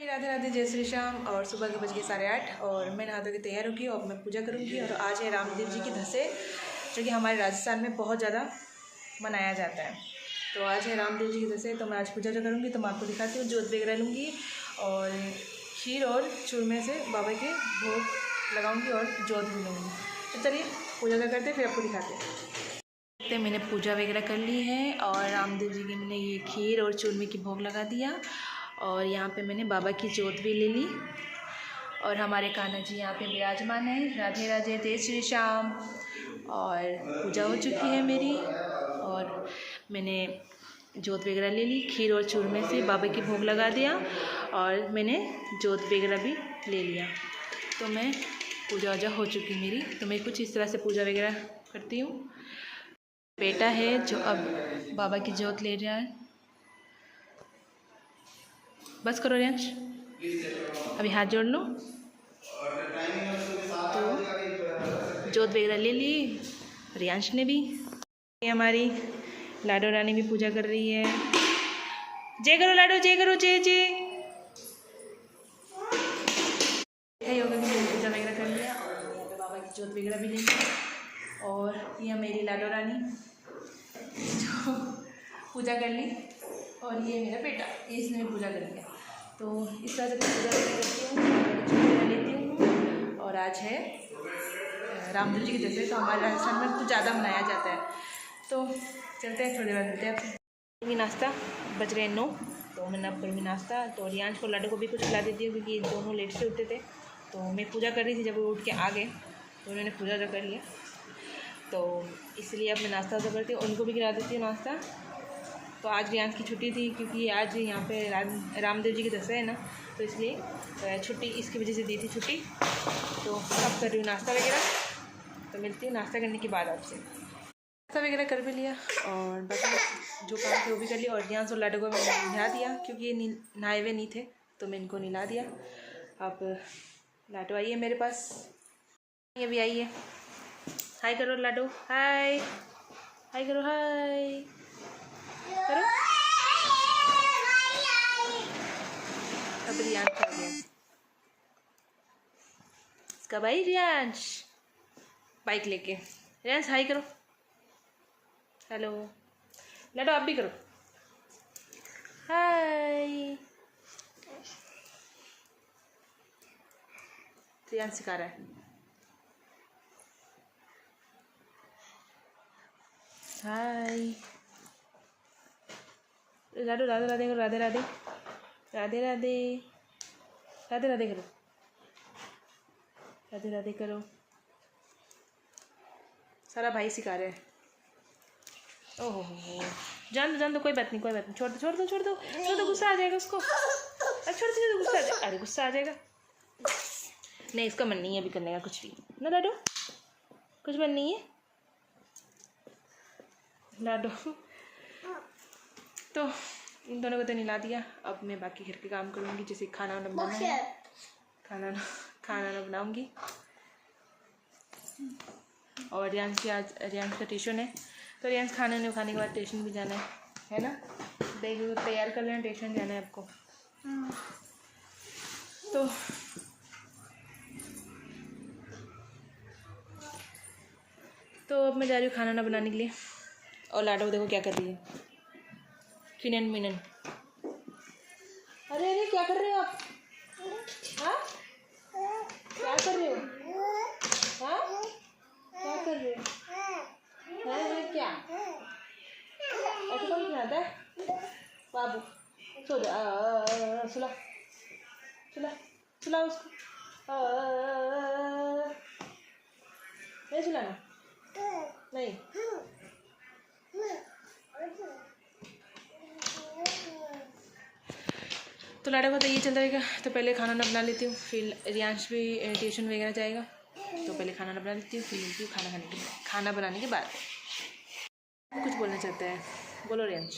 राधे राधे, जय श्री श्याम। और सुबह के बज गए 8:30 और मैं नहा धो के तैयार होगी और मैं पूजा करूँगी। और आज है रामदेव जी की धसे, जो कि हमारे राजस्थान में बहुत ज़्यादा मनाया जाता है। तो आज है रामदेव जी की धसे, तो मैं आज पूजा जो करूँगी तो मैं आपको दिखाती हूँ। जोत वगैरह लूँगी और खीर और चूरमे से बाबा के भोग लगाऊँगी और जोत भी लूँगी। तो चलिए पूजा करते फिर आपको दिखाते हैं। मैंने पूजा वगैरह कर ली है और रामदेव जी की मैंने ये खीर और चूरमे की भोग लगा दिया। और यहाँ पे मैंने बाबा की जोत भी ले ली और हमारे कान्हा जी यहाँ पे विराजमान है। राधे राधे, जय श्री श्याम। और पूजा हो चुकी है मेरी और मैंने जोत वगैरह ले ली, खीर और चूरमे से बाबा की भोग लगा दिया और मैंने जोत वगैरह भी ले लिया। तो मैं पूजा वूजा हो चुकी मेरी। तो मैं कुछ इस तरह से पूजा वगैरह करती हूँ। बेटा है जो अब बाबा की जोत ले रहा है। बस करो रियांश, अभी हाथ जोड़ लो। तो जोत वगैरह ले ली रियांश ने भी। हमारी लाडो रानी भी पूजा कर रही है। जय करो लाडो, जय करो, जय जय। योगा की पूजा वगैरह कर लिया और बाबा की जोत वगैरह भी ले ली। और ये मेरी लाडो रानी जो पूजा कर ली और ये मेरा बेटा, इसने भी पूजा कर लिया। तो इस तरह से पूजा करती हूँ, लेती हूँ। और आज है रामदेव जी की जैसे, तो हमारे राजस्थान में कुछ ज़्यादा मनाया जाता है। तो चलते हैं, थोड़ी देर मिलते हैं आपसे। भी नाश्ता बज रहे 9, तो मैंने अब करूँगी नाश्ता। तो रियांश को लाडो को भी कुछ खिला देती हूँ क्योंकि दोनों लेट से उठते थे। तो मैं पूजा कर रही थी, जब वो उठ के आ गए तो उन्होंने पूजा जो कर लिया। तो इसलिए अब मैं नाश्ता तो करती हूँ, उनको भी खिला देती हूँ नाश्ता। तो आज रियांश की छुट्टी थी क्योंकि आज यहाँ पे रामदेव जी की दशहरा है ना, तो इसलिए छुट्टी इसकी वजह से दी थी छुट्टी। तो अब कर रही हूँ नाश्ता वगैरह। तो मिलती हूँ नाश्ता करने के बाद आपसे। नाश्ता वगैरह कर भी लिया और बाकी जो काम थे वो भी कर लिया। और रियांश और लाडो को मैंने नहा दिया क्योंकि ये नहाए हुए नहीं थे, तो मैं इनको नहला दिया। अब लाडो आई है मेरे पास, ये भी आई है। हाय करो लाडो, हाय हाय करो, हाय करो। अब रियांश आ गया, इसका भाई रियांश बाइक लेके। रियांश हाय करो, हेलो। लाडो आप भी करो, हाय। रियांश सिखा रहा है, हाय। लाडो राधे राधे करो, राधे राधे, राधे राधे, राधे राधे करो, राधे राधे करो। सारा भाई सिखा रहे हैं। ओहो हो, जान दो, कोई बात नहीं, कोई बात नहीं, छोड़ दो, गुस्सा आ जाएगा उसको। अरे छोड़ दो, गुस्सा आ जाएगा, अरे गुस्सा आ जाएगा। नहीं, इसका मन नहीं है अभी करने का कुछ भी ना लाडो, कुछ मन नहीं है लाडो। तो इन दोनों को तो नहला दिया। अब मैं बाकी घर के काम करूँगी, जैसे खाना बनाना है, खाना बनाऊँगी। और रियांश का ट्यूशन है, तो रियांश खाने के बाद ट्यूशन भी जाना है ना। बैग तैयार कर लेना, ट्यूशन जाना है आपको। तो अब मैं जा रही हूँ खाना बनाने के लिए। और लाडो देखो क्या कर रही है, फिनन मिनन। अरे क्या कर रहे हो आप? हाँ, क्या कर रहे हो? हाँ, क्या कर रहे हो? है क्या ऐसे कौन खिलाता है? बाबू सो जा, सुला उसको। नहीं सुलाना, नहीं। तो लाडो का तो ये चल रहेगा। तो पहले खाना ना बना लेती हूँ, फिर रियांश भी ट्यूशन वगैरह जाएगा। तो पहले खाना ना बना लेती हूँ, फिर मिलती हूँ खाना बनाने के बाद। कुछ बोलना चाहता है, बोलो रियांश।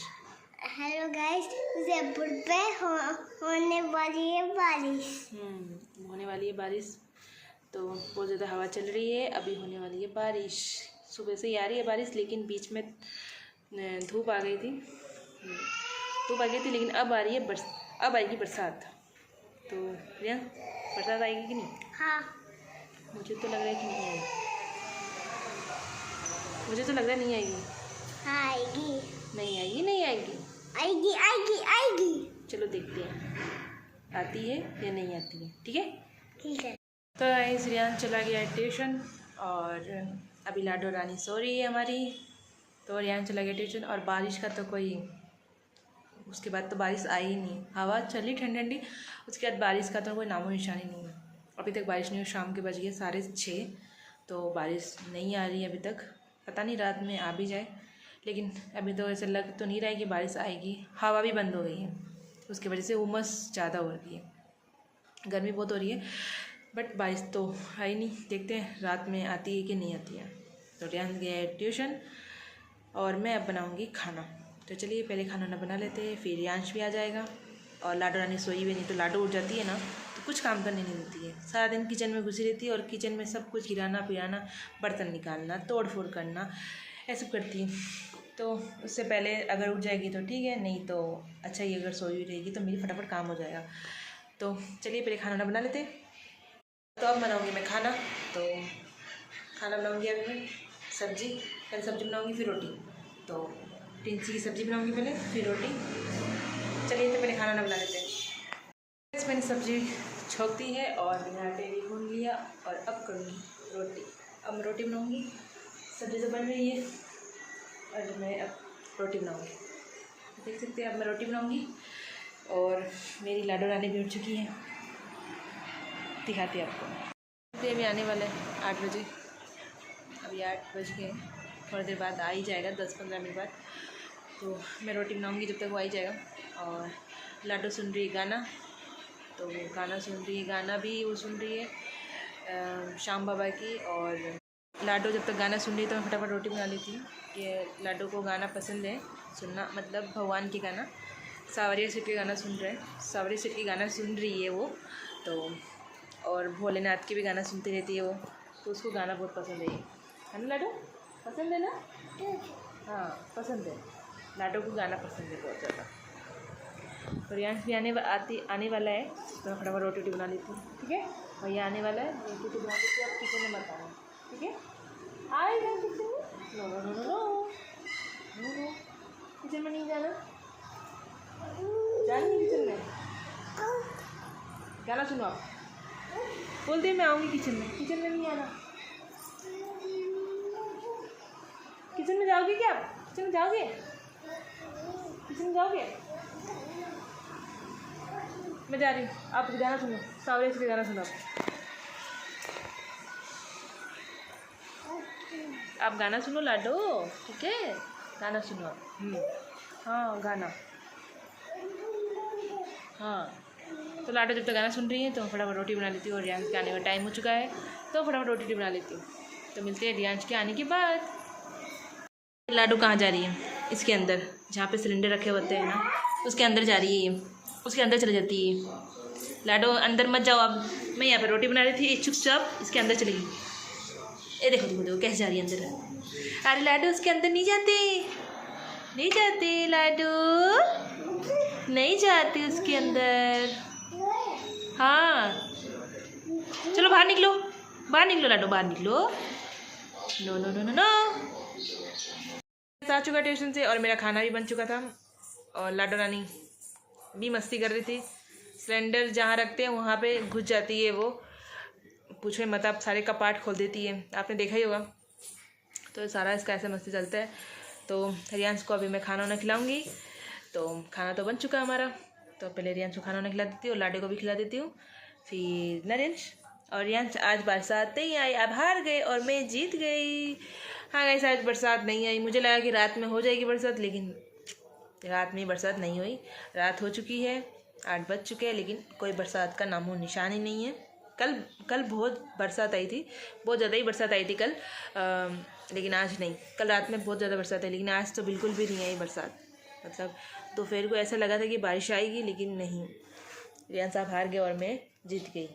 हेलो गाइस, जयपुर पे होने वाली है बारिश। होने वाली है बारिश। तो बहुत ज़्यादा हवा चल रही है, अभी होने वाली है बारिश। सुबह से ही आ रही है बारिश, लेकिन बीच में धूप आ गई थी, लेकिन अब आ रही है अब आएगी बरसात। तो रिया बरसात आएगी कि नहीं? हाँ। मुझे तो लग रहा है कि नहीं आएगी। मुझे तो लग रहा है नहीं आएगी। हाँ आएगी। नहीं आएगी, नहीं आएगी, आएगी आएगी आएगी। चलो देखते हैं आती है या नहीं आती है। ठीक है, ठीक है। तो गाइस रियान चला गया ट्यूशन और अभी लाडो रानी सो रही है हमारी। तो रियान चला गया ट्यूशन और बारिश का तो कोई, उसके बाद तो बारिश आई ही नहीं। हवा चली ठंडी ठंडी, उसके बाद बारिश का तो कोई नामो निशानी नहीं है। अभी तक बारिश नहीं हुई। शाम के बज गए 6:30, तो बारिश नहीं आ रही है अभी तक। पता नहीं रात में आ भी जाए, लेकिन अभी तो ऐसा लग तो नहीं रहा है कि बारिश आएगी। हवा भी बंद हो गई है, उसकी वजह से उमस ज़्यादा हो रही है, गर्मी बहुत हो रही है। बट बारिश तो है ही नहीं। देखते हैं रात में आती है कि नहीं आती है। तो रियान गया है ट्यूशन और मैं अब बनाऊंगी खाना। तो चलिए पहले खाना ना बना लेते हैं, फिर रियांश भी आ जाएगा। और लाडो रानी सोई भी नहीं, तो लाडो उठ जाती है ना तो कुछ काम करने नहीं देती है। सारा दिन किचन में घुसी रहती है और किचन में सब कुछ गिराना पिराना, बर्तन निकालना, तोड़ फोड़ करना, ऐसा करती है। तो उससे पहले अगर उठ जाएगी तो ठीक है, नहीं तो अच्छा ही अगर सोई हुई रहेगी तो मेरी फटाफट काम हो जाएगा। तो चलिए पहले खाना ना बना लेते। तो अब बनाऊंगी मैं खाना। तो खाना बनाऊंगी अभी मैं सब्जी, पहले सब्जी बनाऊंगी फिर रोटी। तो टिंसी की सब्जी बनाऊंगी पहले फिर रोटी। चलिए तो पहले खाना ना बना लेते हैं। मैंने सब्जी छोंक दी है और बिना आटे भी भून लिया और अब करूँगी रोटी। अब मैं रोटी बनाऊँगी, सब्जी तो बन रही है और मैं अब रोटी बनाऊँगी। देख सकते हैं अब मैं रोटी बनाऊँगी और मेरी लाडो रानी भी उठ चुकी है। दिखाती है आपको। अभी आने वाला है 8 बजे, अभी 8 बज गए, थोड़ी देर बाद आ ही जाएगा, 10-15 मिनट बाद। तो मैं रोटी बनाऊंगी जब तक वो आ ही जाएगा। और लाडो सुन रही है गाना, तो वो गाना सुन रही है, गाना भी वो सुन रही है श्याम बाबा की। और लाडो जब तक गाना सुन रही है तो मैं फटाफट रोटी बना लेती हूँ। कि लाडो को गाना पसंद है सुनना, मतलब भगवान के गाना, सावरिया सेठ के गाना सुन रहे हैं, सावरिया सेठ के गाना सुन रही है वो। तो और भोलेनाथ के भी गाना सुनती रहती है वो, तो उसको गाना बहुत पसंद है ना लाडो? पसंद है ना? हाँ पसंद है, लाडो को गाना पसंद है बहुत ज़्यादा। तो रियांश भी आने वाला है, तो मैं फटाफट रोटी बना लेती हूँ। ठीक है, भैया आने वाला है, रोटी बना लेती हूँ। आप किचन में मत आना, ठीक है? आएगा किचन में? No no no no no no, kitchen में नहीं जाना, जानी किचन में। गाना सुनो आप, बोलते हैं मैं आऊँगी किचन में, किचन में नहीं आना। किचन में जाओगे क्या आप? किचन में जाओगे? किचन में जाओगे? मैं जा रही हूँ, आप गाना सुनो, सावरे से गाना सुनो आप गाना सुनो लाडो, ठीक है? गाना सुनो आप। हाँ गाना, हाँ। तो लाडो जब तक गाना सुन रही है तो फटाफट रोटी बना लेती हूँ। और रियांश के आने का टाइम हो चुका है, तो फटाफट रोटी बना लेती हूँ। तो मिलते हैं रियांश के आने के बाद। लाडो कहाँ जा रही है? इसके अंदर जहाँ पे सिलेंडर रखे होते हैं ना, उसके अंदर जा रही है ये, उसके अंदर चली जाती है। लाडो अंदर मत जाओ, अब मैं यहाँ पे रोटी बना रही थी, चुपचाप इसके अंदर चलेगी। ये देखो देखो देखो कैसे जा रही है अंदर। अरे लाडो उसके अंदर नहीं जाते, नहीं जाते लाडो, नहीं जाती उसके अंदर। हाँ चलो बाहर निकलो, बाहर निकलो लाडो, बाहर निकलो। No no no no no. आ चुका ट्यूशन से और मेरा खाना भी बन चुका था। और लाडो रानी भी मस्ती कर रही थी। सिलेंडर जहाँ रखते हैं वहाँ पे घुस जाती है वो, पूछे मत आप, सारे कपाट खोल देती है, आपने देखा ही होगा। तो सारा इसका ऐसे मस्ती चलता है। तो रियांश को अभी मैं खाना वाना खिलाऊँगी। तो खाना तो बन चुका है हमारा, तो पहले रियांश को खाना वाना खिला देती हूँ, लाडो को भी खिला देती हूँ, फिर नरेंश। और रियांश आज बरसात नहीं आई, आप हार गए और मैं जीत गई। हाँ गाइस, आज बरसात नहीं आई। मुझे लगा कि रात में हो जाएगी बरसात, लेकिन रात में बरसात नहीं हुई। रात हो चुकी है, 8 बज चुके हैं, लेकिन कोई बरसात का नामो निशान ही नहीं है। कल बहुत बरसात आई थी, बहुत ज़्यादा ही बरसात आई थी कल, लेकिन आज नहीं। कल रात में बहुत ज़्यादा बरसात आई, लेकिन आज तो बिल्कुल भी नहीं आई बरसात। मतलब दोपहर को ऐसा लगा था कि बारिश आएगी, लेकिन नहीं। रियांश साहब हार गए और मैं जीत गई।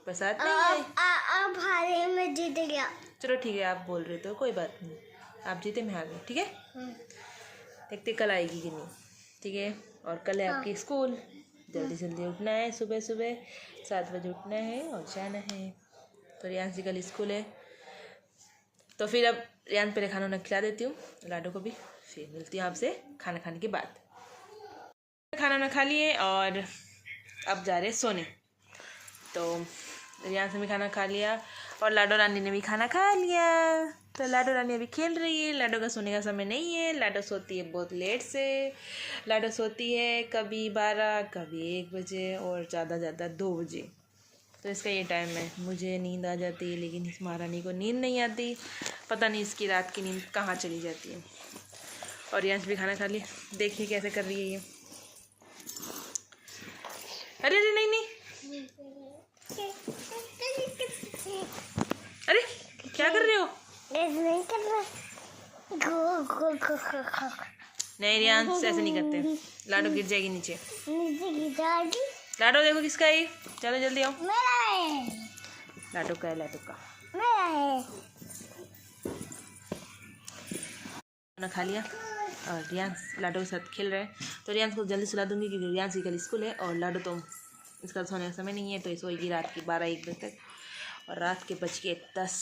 बरसात नहीं आई। आप हारे, मैं जीत गया। चलो ठीक है, आप बोल रहे तो कोई बात नहीं, आप जीते मैं हार गई। ठीक है, देखते कल आएगी कि नहीं। ठीक है, और कल है आपकी स्कूल। जल्दी जल्दी उठना है, सुबह सुबह 7 बजे उठना है और जाना है। तो रियांश जी कल स्कूल है, तो फिर अब रियांश पहले खाना वाना खिला देती हूँ लाडो को भी, फिर मिलती हूँ आपसे खाना खाने के बाद। खाना वाना खा लिए और अब जा रहे सोने। तो रियांश ने भी खाना खा लिया और लाडो रानी ने भी खाना खा लिया। तो लाडो रानी अभी खेल रही है। लाडो का सोने का समय नहीं है, लाडो सोती है बहुत लेट से। लाडो सोती है कभी 12, कभी 1 बजे और ज़्यादा 2 बजे। तो इसका ये टाइम है। मुझे नींद आ जाती है लेकिन इस महारानी को नींद नहीं आती, पता नहीं इसकी रात की नींद कहाँ चली जाती है। और रियांश भी खाना खा लिया, देखिए कैसे कर रही है ये। अरे अरे नहीं नहीं, अरे क्या कर रहे हो? नहीं रियांश ऐसे नहीं करते, लाडो गिर जाएगी नीचे। लाडो देखो किसका है, चलो जल्दी आओ। लाडो का है, लाडो का। खाना खा लिया और रियांश लाडो के साथ खेल रहे हैं। तो रियांश को जल्दी सुला दूंगी क्योंकि रियांश की कल स्कूल है और लाडो तो इसका सोने का समय नहीं है, तो ये सोएगी रात की 12-1 बजे तक और रात के 10:10।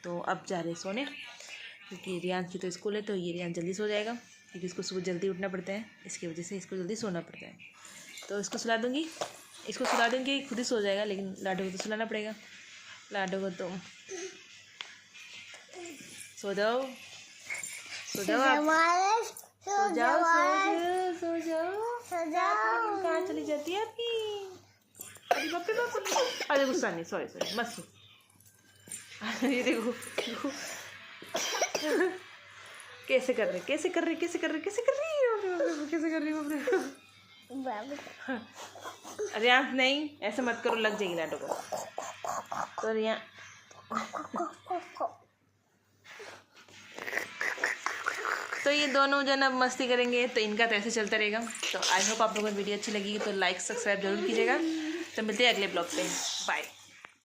तो अब जा रहे सोने क्योंकि रियांश की तो स्कूल है, तो ये रियांश जल्दी सो जाएगा क्योंकि इसको सुबह जल्दी उठना पड़ता है, इसकी वजह से इसको जल्दी सोना पड़ता है। तो इसको सुला दूँगी, खुद ही सो जाएगा, लेकिन लाडो को तो सुलाना पड़ेगा। लाडो को तो सो जाओ आप, सो जाओ। कहाँ चली जाती है आपकी? अरे बाप रे बाप, अरे गुस्सा नहीं, सॉरी मत सो। ये देखो कैसे कर रही रियांश नहीं, ऐसे मत करो, लग जाएगी लाडो को। तो तो ये दोनों जन अब मस्ती करेंगे, तो इनका तो ऐसे चलता रहेगा। तो आई होप आप लोगों को वीडियो अच्छी लगेगी तो लाइक सब्सक्राइब जरूर कीजिएगा। तो मिलते हैं अगले ब्लॉग पे, बाय।